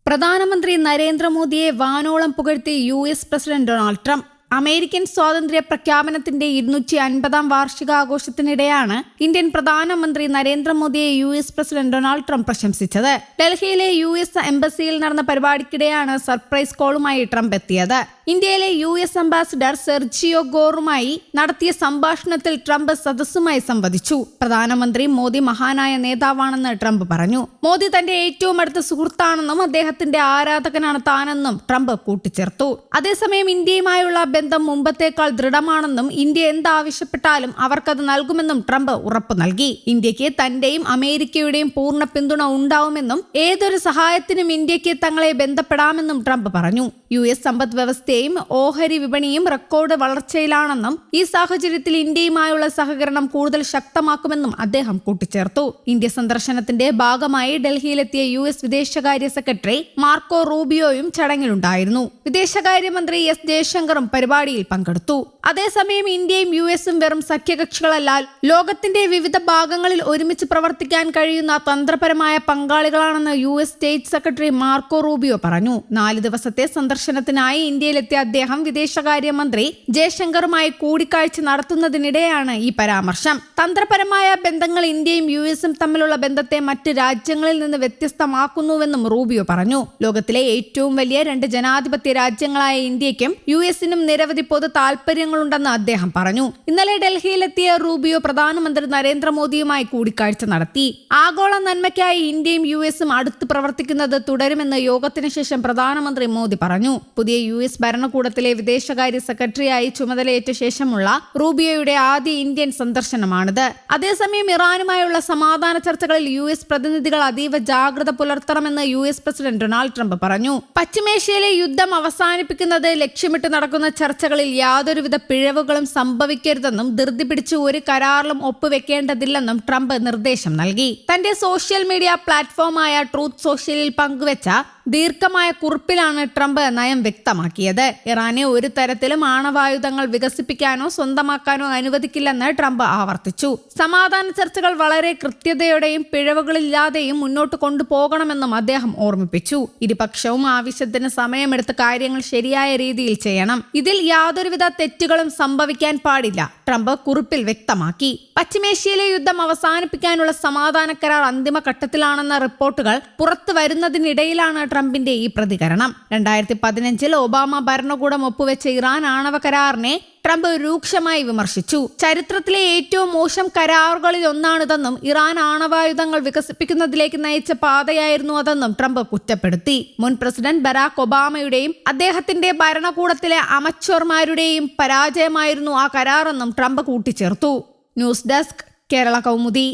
പ്രധാനമന്ത്രി നരേന്ദ്രമോദിയെ വാനോളം പുകഴ്ത്തി US president Donald Trump. American സ്വാതന്ത്ര്യ പ്രഖ്യാപനത്തിന്റെ 250-ാം വാർഷികാഘോഷത്തിനിടെയാണ് ഇന്ത്യൻ പ്രധാനമന്ത്രി നരേന്ദ്രമോദിയെ US പ്രസിഡന്റ് ഡൊണാൾഡ് ട്രംപ് പ്രശംസിച്ചത്. ഡൽഹിയിലെ US എംബസിയിൽ നടന്ന പരിപാടിക്കിടെയാണ് സർപ്രൈസ് കോളുമായി ട്രംപ് എത്തിയത്. ഇന്ത്യയിലെ US അംബാസിഡർ സെർജിയോ ഗോറുമായി നടത്തിയ സംഭാഷണത്തിൽ ട്രംപ് സദസ്സുമായി സംവദിച്ചു. പ്രധാനമന്ത്രി മോദി മഹാനായ നേതാവാണെന്ന് ട്രംപ് പറഞ്ഞു. മോദി തന്റെ ഏറ്റവും അടുത്ത സുഹൃത്താണെന്നും അദ്ദേഹത്തിന്റെ ആരാധകനാണ് താനെന്നും ട്രംപ് കൂട്ടിച്ചേർത്തു. അതേസമയം ഇന്ത്യയുമായുള്ള ബന്ധം മുമ്പത്തേക്കാൾ ദൃഢമാണെന്നും ഇന്ത്യ എന്താവശ്യപ്പെട്ടാലും അവർക്കത് നൽകുമെന്നും ട്രംപ് ഉറപ്പു നൽകി. ഇന്ത്യക്ക് തന്റെയും അമേരിക്കയുടെയും പൂർണ്ണ പിന്തുണ ഉണ്ടാവുമെന്നും ഏതൊരു സഹായത്തിനും ഇന്ത്യക്ക് തങ്ങളെ ബന്ധപ്പെടാമെന്നും ട്രംപ് പറഞ്ഞു. US സമ്പദ് വ്യവസ്ഥയും ഓഹരി വിപണിയും റെക്കോർഡ് വളർച്ചയിലാണെന്നും ഈ സാഹചര്യത്തിൽ ഇന്ത്യയുമായുള്ള സഹകരണം കൂടുതൽ ശക്തമാക്കുമെന്നും അദ്ദേഹം കൂട്ടിച്ചേർത്തു. ഇന്ത്യ സന്ദർശനത്തിന്റെ ഭാഗമായി ഡൽഹിയിലെത്തിയ US വിദേശകാര്യ സെക്രട്ടറി മാർക്കോ റൂബിയോയും ചടങ്ങിലുണ്ടായിരുന്നു. വിദേശകാര്യമന്ത്രി S ജയശങ്കറും പരിപാടിയിൽ പങ്കെടുത്തു. അതേസമയം ഇന്ത്യയും US വെറും സഖ്യകക്ഷികളല്ല, ലോകത്തിന്റെ വിവിധ ഭാഗങ്ങളിൽ ഒരുമിച്ച് പ്രവർത്തിക്കാൻ കഴിയുന്ന തന്ത്രപരമായ പങ്കാളികളാണെന്ന് US state secretary Marco Rubio പറഞ്ഞു. 4 ദിവസത്തെ സന്ദർശനത്തിനായി ഇന്ത്യയിലെത്തിയ അദ്ദേഹം വിദേശകാര്യമന്ത്രി ജയശങ്കറുമായി കൂടിക്കാഴ്ച നടത്തുന്നതിനിടെയാണ് ഈ പരാമർശം. തന്ത്രപരമായ ബന്ധങ്ങൾ ഇന്ത്യയും USഉം തമ്മിലുള്ള ബന്ധത്തെ മറ്റ് രാജ്യങ്ങളിൽ നിന്ന് വ്യത്യസ്തമാക്കുന്നുവെന്നും റൂബിയോ പറഞ്ഞു. ലോകത്തിലെ ഏറ്റവും വലിയ 2 ജനാധിപത്യ രാജ്യങ്ങളായ ഇന്ത്യക്കും USനും നിരവധി പൊതു താൽപര്യങ്ങളുണ്ടെന്ന് അദ്ദേഹം പറഞ്ഞു. ഇന്നലെ ഡൽഹിയിലെത്തിയ റൂബിയോ പ്രധാനമന്ത്രി നരേന്ദ്രമോദിയുമായി കൂടിക്കാഴ്ച നടത്തി. ആഗോള നന്മയ്ക്കായി ഇന്ത്യയും USഉം അടുത്ത് പ്രവർത്തിക്കുന്നത് തുടരുമെന്ന് യോഗത്തിന് ശേഷം പ്രധാനമന്ത്രി മോദി പറഞ്ഞു. പുതിയ US ഭരണകൂടത്തിലെ വിദേശകാര്യ സെക്രട്ടറിയായി ചുമതലയേറ്റ ശേഷമുള്ള റൂബിയോയുടെ ആദ്യ ഇന്ത്യൻ സന്ദർശനമാണിത്. അതേസമയം ഇറാനുമായുള്ള സമാധാന ചർച്ചകളിൽ US പ്രതിനിധികൾ അതീവ ജാഗ്രത പുലർത്തണമെന്ന് US പ്രസിഡന്റ് ഡൊണാൾഡ് ട്രംപ് പറഞ്ഞു. പശ്ചിമേഷ്യയിലെ യുദ്ധം അവസാനിപ്പിക്കുന്നത് ലക്ഷ്യമിട്ട് നടക്കുന്ന ചർച്ചകളിൽ യാതൊരുവിധ പിഴവുകളും സംഭവിക്കരുതെന്നും ധൃതി പിടിച്ച് ഒരു കരാറിലും ഒപ്പുവെക്കേണ്ടതില്ലെന്നും ട്രംപ് നിർദ്ദേശം നൽകി. തന്റെ സോഷ്യൽ മീഡിയ പ്ലാറ്റ്ഫോമായ ട്രൂത്ത് സോഷ്യലിൽ പങ്കുവച്ച ദീർഘമായ കുറിപ്പിലാണ് ട്രംപ് നയം വ്യക്തമാക്കിയത്. ഇറാനെ ഒരു തരത്തിലും ആണവായുധങ്ങൾ വികസിപ്പിക്കാനോ സ്വന്തമാക്കാനോ അനുവദിക്കില്ലെന്ന് ട്രംപ് ആവർത്തിച്ചു. സമാധാന ചർച്ചകൾ വളരെ കൃത്യതയോടെയും പിഴവുകളില്ലാതെയും മുന്നോട്ട് കൊണ്ടുപോകണമെന്നും അദ്ദേഹം ഓർമ്മിപ്പിച്ചു. ഇരുപക്ഷവും ആവശ്യത്തിന് സമയമെടുത്ത് കാര്യങ്ങൾ ശരിയായ രീതിയിൽ ചെയ്യണം. ഇതിൽ യാതൊരുവിധ തെറ്റുകളും സംഭവിക്കാൻ പാടില്ല, ട്രംപ് കുറിപ്പിൽ വ്യക്തമാക്കി. പശ്ചിമേഷ്യയിലെ യുദ്ധം അവസാനിപ്പിക്കാനുള്ള സമാധാന കരാർ അന്തിമഘട്ടത്തിലാണെന്ന റിപ്പോർട്ടുകൾ പുറത്തു വരുന്നതിനിടയിലാണ് ട്രംപിന്റെ ഈ പ്രതികരണം. 2015 ഒബാമ ഭരണകൂടം ഒപ്പുവെച്ച ഇറാൻ ആണവ കരാറിനെ ട്രംപ് രൂക്ഷമായി വിമർശിച്ചു. ചരിത്രത്തിലെ ഏറ്റവും മോശം കരാറുകളിൽ ഒന്നാണിതെന്നും ഇറാൻ ആണവായുധങ്ങൾ വികസിപ്പിക്കുന്നതിലേക്ക് നയിച്ച പാതയായിരുന്നു അതെന്നും ട്രംപ് കുറ്റപ്പെടുത്തി. മുൻ പ്രസിഡന്റ് ബരാക് ഒബാമയുടെയും അദ്ദേഹത്തിന്റെ ഭരണകൂടത്തിലെ അമച്വർമാരുടെയും പരാജയമായിരുന്നു ആ കരാറെന്നും ട്രംപ് കൂട്ടിച്ചേർത്തു. News desk, Kerala Kaumudi.